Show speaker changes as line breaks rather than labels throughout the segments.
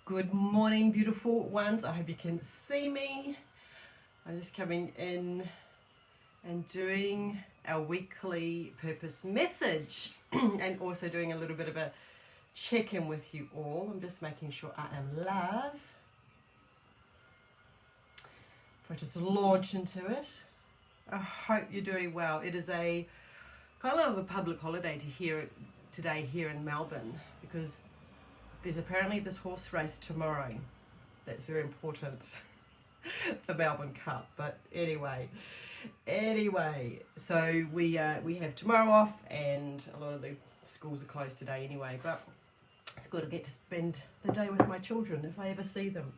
Good morning, beautiful ones. I hope you can see me. I'm just coming in and doing our weekly purpose message and also doing a little bit of a check-in with you all. I'm just making sure I am live before I just launch into it. I hope you're doing well. It is a kind of a public holiday today here in Melbourne because there's apparently this horse race tomorrow that's very important, the Melbourne Cup. But anyway, so we have tomorrow off, and a lot of the schools are closed today anyway. But it's good to get to spend the day with my children if I ever see them.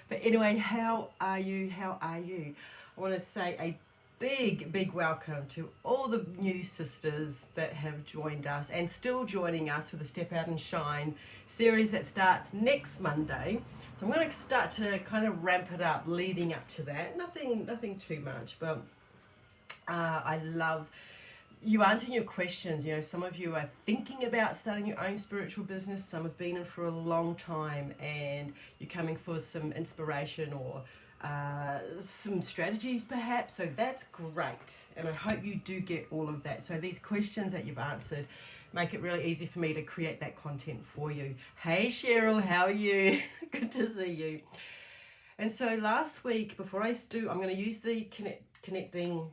But anyway, how are you? How are you? I want to say a big welcome to all the new sisters that have joined us and still joining us for the Step Out and Shine series that starts next Monday. So I'm going to start to kind of ramp it up leading up to that. Nothing too much, but I love you answering your questions. You know, some of you are thinking about starting your own spiritual business. Some have been in for a long time and you're coming for some inspiration or some strategies perhaps. So that's great, and I hope you do get all of that. So these questions that you've answered make it really easy for me to create that content for you. Hey Cheryl, how are you? Good to see you. And so last week, before I do, I'm going to use the connecting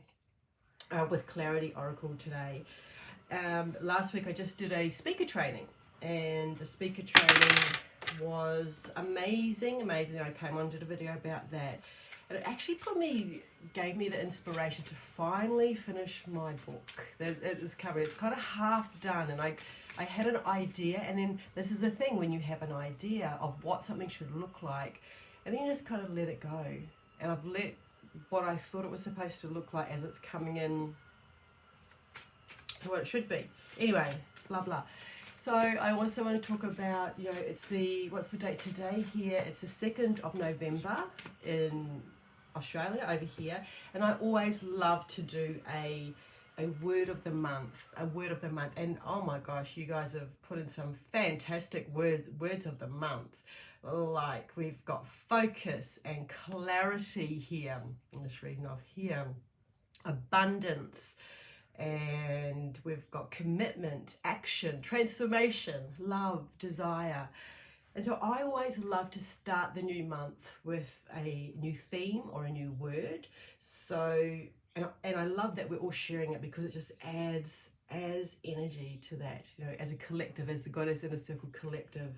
with Clarity Oracle today. Last week I just did a speaker training, and the speaker training was amazing. I came on, did a video about that, and it actually gave me the inspiration to finally finish my book. It's covered. It's kind of half done, and I had an idea, and then this is the thing, when you have an idea of what something should look like, and then you just kind of let it go. And I've let what I thought it was supposed to look like as it's coming in to what it should be. Anyway, blah blah. So I also want to talk about, what's the date today here? It's the 2nd of November in Australia over here. And I always love to do a word of the month, And oh my gosh, you guys have put in some fantastic words of the month. Like we've got focus and clarity here. I'm just reading off here. Abundance. And we've got commitment, action, transformation, love, desire. And so I always love to start the new month with a new theme or a new word. So, and I love that we're all sharing it because it just adds energy to that, as a collective, as the Goddess Inner Circle collective.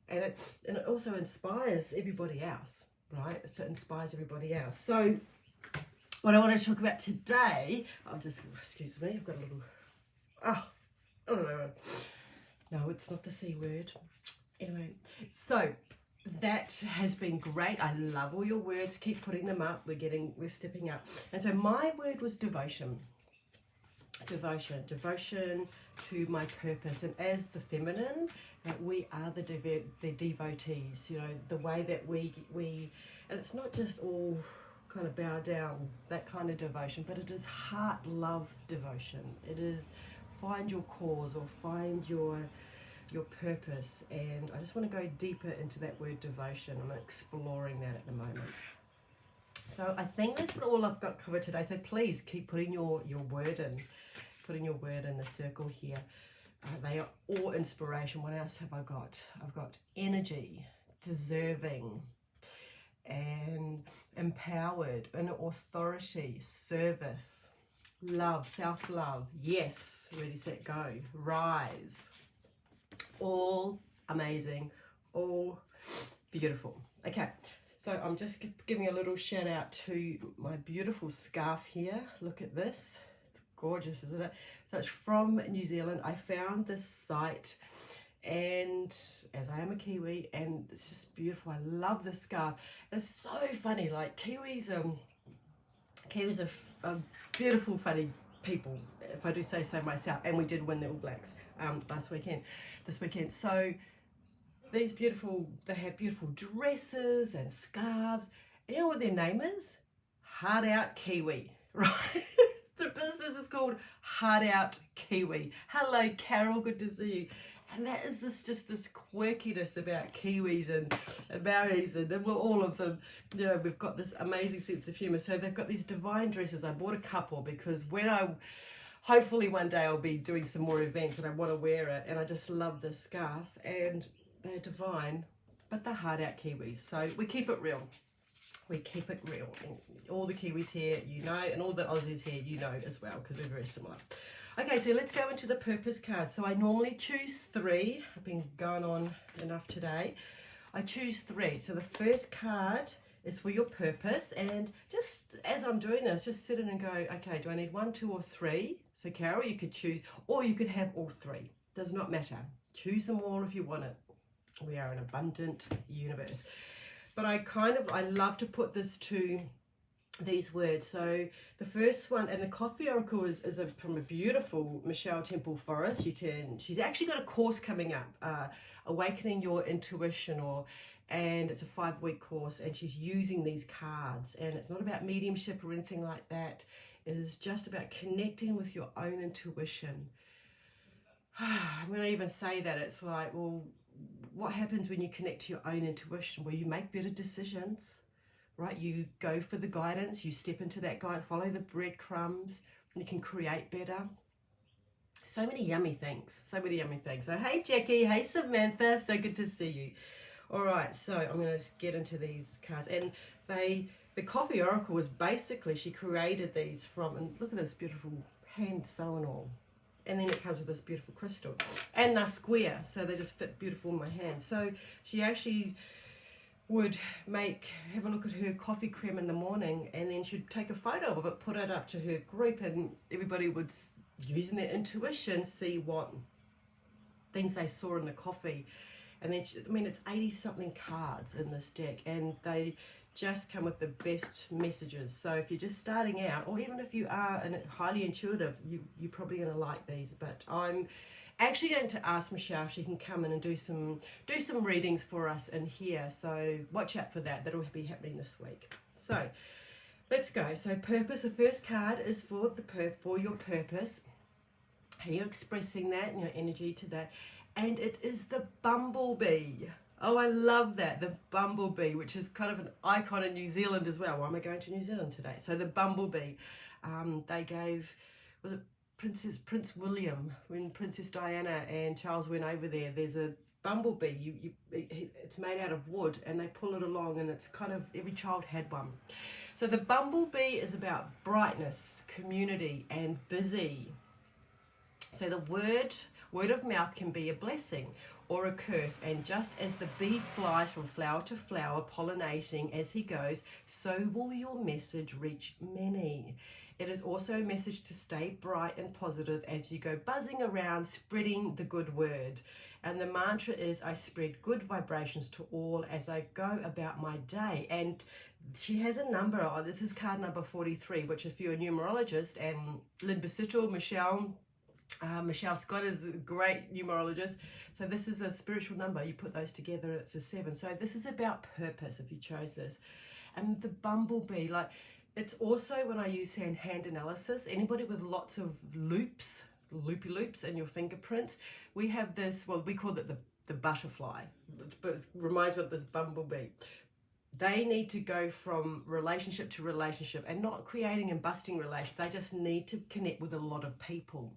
And it also inspires everybody else, right? So it inspires everybody else. So what I want to talk about today, excuse me, I've got a little, no, it's not the C word. Anyway, so that has been great. I love all your words. Keep putting them up. We're stepping up. And so my word was devotion to my purpose. And as the feminine, we are the devotees, the way that we, and it's not just all kind of bow down, that kind of devotion, but it is heart love devotion. It is find your cause or find your purpose. And I just want to go deeper into that word devotion. I'm exploring that at the moment. So I think that's all I've got covered today. So please keep putting your word in the circle here. They are all inspiration. What else have I got? I've got energy, deserving, and empowered, and authority, service, love, self-love, yes, ready, set, go, rise. All amazing, all beautiful. Okay, so I'm just giving a little shout out to my beautiful scarf here. Look at this. It's gorgeous, isn't it? So it's from New Zealand. I found this site, and as I am a Kiwi, and it's just beautiful. I love this scarf. And it's so funny, like Kiwis are beautiful, funny people, if I do say so myself. And we did win the All Blacks this weekend. So they have beautiful dresses and scarves. And you know what their name is? Heart Out Kiwi, right? The business is called Heart Out Kiwi. Hello, Carol, good to see you. And that is just this quirkiness about Kiwis and Maoris and all of them. We've got this amazing sense of humour. So they've got these divine dresses. I bought a couple because hopefully one day I'll be doing some more events and I want to wear it. And I just love this scarf. And they're divine, but they're hard out Kiwis. So we keep it real. We keep it real. And all the Kiwis here, and all the Aussies here, as well, because we're very similar. Okay, so let's go into the purpose card. So I normally choose 3. I've been going on enough today. I choose 3. So the first card is for your purpose. And just as I'm doing this, just sit in and go, okay, do I need 1, 2, or 3? So Carol, you could choose, or you could have all 3. Does not matter. Choose them all if you want it. We are an abundant universe. But I love to put this to these words. So the first one, and the coffee oracle is from a beautiful Michelle Temple Forrest. She's actually got a course coming up, Awakening Your Intuition, and it's a 5-week course, and she's using these cards, and it's not about mediumship or anything like that. It is just about connecting with your own intuition. When I even say that, it's like, well, what happens when you connect to your own intuition? Well, you make better decisions, right? You go for the guidance, you step into that guide, follow the breadcrumbs, and you can create better. So many yummy things. So hey Jackie, hey Samantha, so good to see you. All right, so I'm going to get into these cards. And the coffee oracle was basically, she created these from, and look at this beautiful hand sewn all. And then it comes with this beautiful crystal. And they're square, so they just fit beautiful in my hand. So she actually would have a look at her coffee cream in the morning, and then she'd take a photo of it, put it up to her group, and everybody would, using their intuition, see what things they saw in the coffee. And then, it's 80-something cards in this deck, and they just come with the best messages. So if you're just starting out, or even if you are highly intuitive, you're probably going to like these. But I'm actually going to ask Michelle if she can come in and do some readings for us in here. So watch out for that. That'll be happening this week. So let's go. So purpose. The first card is for your purpose. How you're expressing that and your energy to that. And it is the bumblebee. Oh, I love that. The bumblebee, which is kind of an icon in New Zealand as well. Why am I going to New Zealand today? So the bumblebee, they gave, was it Prince William, when Princess Diana and Charles went over there, there's a bumblebee. It's made out of wood, and they pull it along, and it's kind of, every child had one. So the bumblebee is about brightness, community, and busy. So the word of mouth can be a blessing or a curse, and just as the bee flies from flower to flower, pollinating as he goes, so will your message reach many. It is also a message to stay bright and positive as you go buzzing around, spreading the good word. And the mantra is, I spread good vibrations to all as I go about my day. And she has a number, this is card number 43, which if you're a numerologist, and Lynn Basittle, Michelle Scott is a great numerologist. So this is a spiritual number. You put those together, it's a 7. So this is about purpose if you chose this. And the bumblebee, it's also when I use hand analysis, anybody with lots of loopy loops in your fingerprints, we have this, we call it the butterfly, but it reminds me of this bumblebee. They need to go from relationship to relationship and not creating and busting relationships. They just need to connect with a lot of people.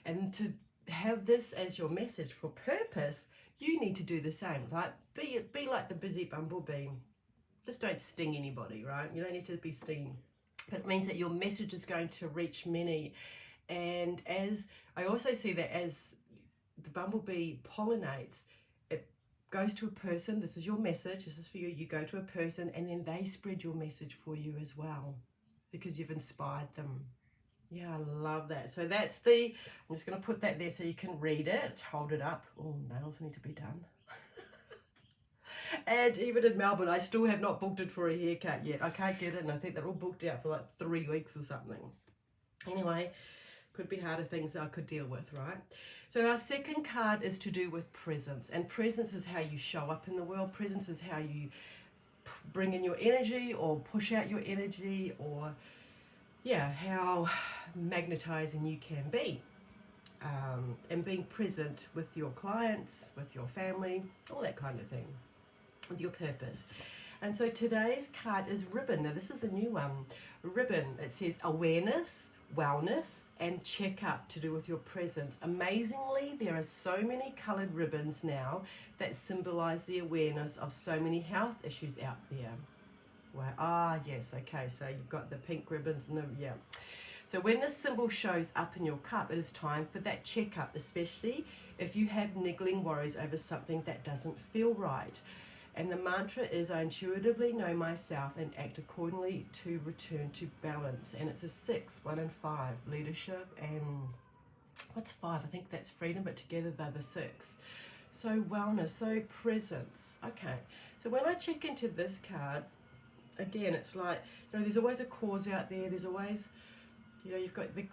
And to have this as your message for purpose, you need to do the same. Like be like the busy bumblebee. Just don't sting anybody, right? You don't need to be stinging. But it means that your message is going to reach many. And as I also see that as the bumblebee pollinates, it goes to a person. This is your message. This is for you. You go to a person, and then they spread your message for you as well, because you've inspired them. Yeah, I love that. So that's I'm just going to put that there so you can read it. Hold it up. Oh, nails need to be done. And even in Melbourne, I still have not booked it for a haircut yet. I can't get it, and I think they're all booked out for 3 weeks or something. Anyway, could be harder things I could deal with, right? So our second card is to do with presence. And presence is how you show up in the world. Presence is how you bring in your energy or push out your energy, or how magnetizing you can be. and being present with your clients, with your family, all that kind of thing, with your purpose. And so today's card is ribbon. Now this is a new one. Ribbon, it says awareness, wellness, and checkup to do with your presence. Amazingly, there are so many coloured ribbons now that symbolise the awareness of so many health issues out there. Wow. Yes, okay, so you've got the pink ribbons and yeah. So when this symbol shows up in your cup, it is time for that checkup, especially if you have niggling worries over something that doesn't feel right. And the mantra is, I intuitively know myself and act accordingly to return to balance. And it's a 6, 1 and 5, leadership, and what's 5? I think that's freedom, but together they're the 6. So wellness, so presence. Okay, so when I check into this card, again, it's like, there's always a cause out there. There's always, you've got the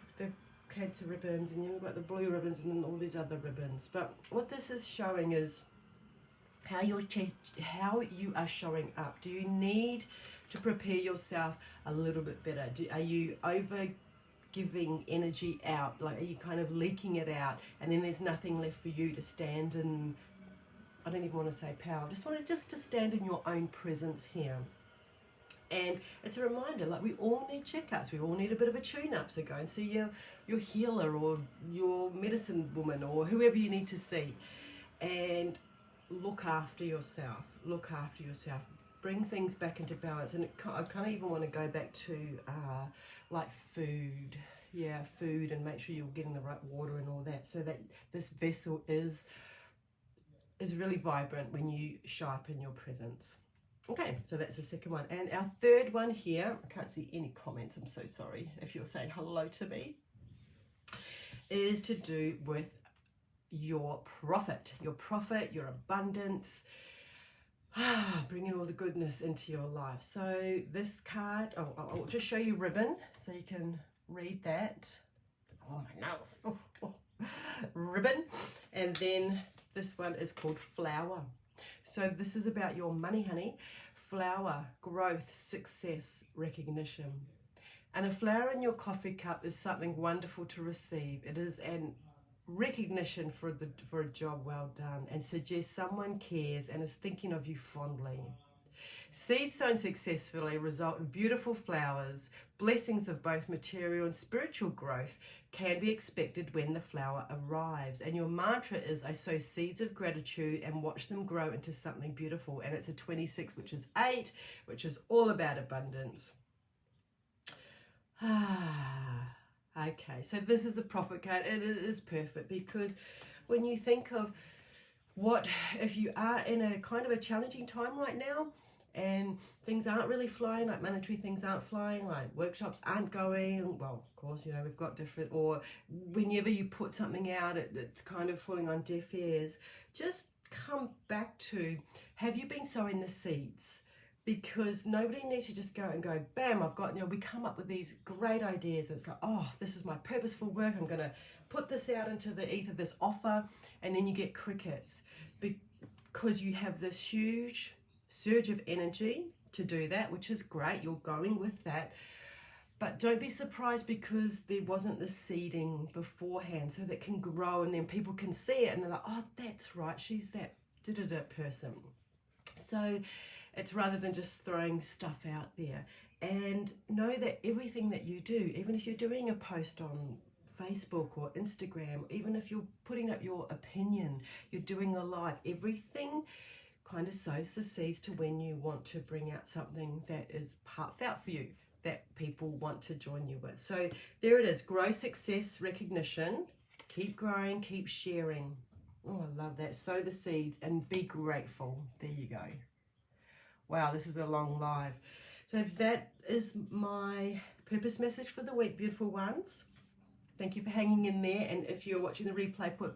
cancer ribbons, and you've got the blue ribbons, and then all these other ribbons. But what this is showing is how you are showing up. Do you need to prepare yourself a little bit better? Are you over giving energy out? Like, are you kind of leaking it out, and then there's nothing left for you to stand in? I don't even want to say power. I just want to stand in your own presence here. And it's a reminder, like, we all need checkups. We all need a bit of a tune-up. So go and see your healer or your medicine woman or whoever you need to see. And look after yourself. Look after yourself. Bring things back into balance. And I kind of even want to go back to like food. Yeah, food, and make sure you're getting the right water and all that, so that this vessel is really vibrant when you show up in your presence. Okay, so that's the second one. And our third one here, I can't see any comments, I'm so sorry if you're saying hello to me, is to do with your profit, your abundance, bringing all the goodness into your life. So this card, I'll just show you ribbon so you can read that. Oh, my nails. Ribbon. And then this one is called flower. So this is about your money, honey. Flower, growth, success, recognition. And a flower in your coffee cup is something wonderful to receive. It is an recognition for a job well done, and suggests someone cares and is thinking of you fondly. Seeds sown successfully result in beautiful flowers. Blessings of both material and spiritual growth can be expected when the flower arrives. And your mantra is, I sow seeds of gratitude and watch them grow into something beautiful. And it's a 26, which is 8, which is all about abundance. Okay, so this is the profit card. It is perfect, because when you think of what if you are in a kind of a challenging time right now, and things aren't really flying, like monetary things aren't flying, like workshops aren't going, well, of course, we've got different, or whenever you put something out, it's kind of falling on deaf ears, just come back to, have you been sowing the seeds? Because nobody needs to just go and go, bam, I've got, we come up with these great ideas. And it's like, oh, this is my purposeful work. I'm going to put this out into the ether, this offer. And then you get crickets, because you have this huge surge of energy to do that, which is great. You're going with that. But don't be surprised because there wasn't the seeding beforehand, so that can grow, and then people can see it and they're like, oh, that's right, she's that da-da-da person. So it's rather than just throwing stuff out there. And know that everything that you do, even if you're doing a post on Facebook or Instagram, even if you're putting up your opinion, you're doing a live, everything kind of sows the seeds to when you want to bring out something that is heartfelt for you, that people want to join you with. So there it is, grow, success, recognition, keep growing, keep sharing. Oh, I love that. Sow the seeds and be grateful. There you go. Wow, this is a long live. So that is my purpose message for the week, beautiful ones. Thank you for hanging in there. And if you're watching the replay, put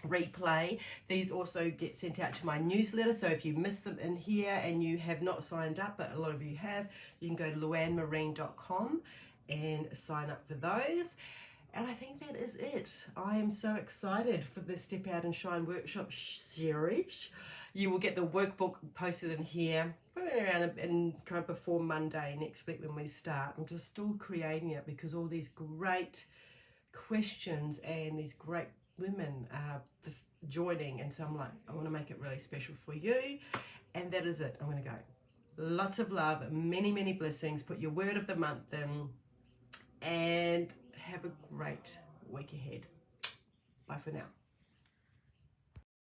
replay. These also get sent out to my newsletter. So if you missed them in here and you have not signed up, but a lot of you have, you can go to luannmarine.com and sign up for those. And I think that is it. I am so excited for the Step Out and Shine workshop series. You will get the workbook posted in here probably around in kind of before Monday next week when we start. I'm just still creating it because all these great questions, and these great women are just joining, and so I'm like, I want to make it really special for you, and that is it. I'm going to go. Lots of love, many, many blessings. Put your word of the month in, and have a great week ahead. Bye for now.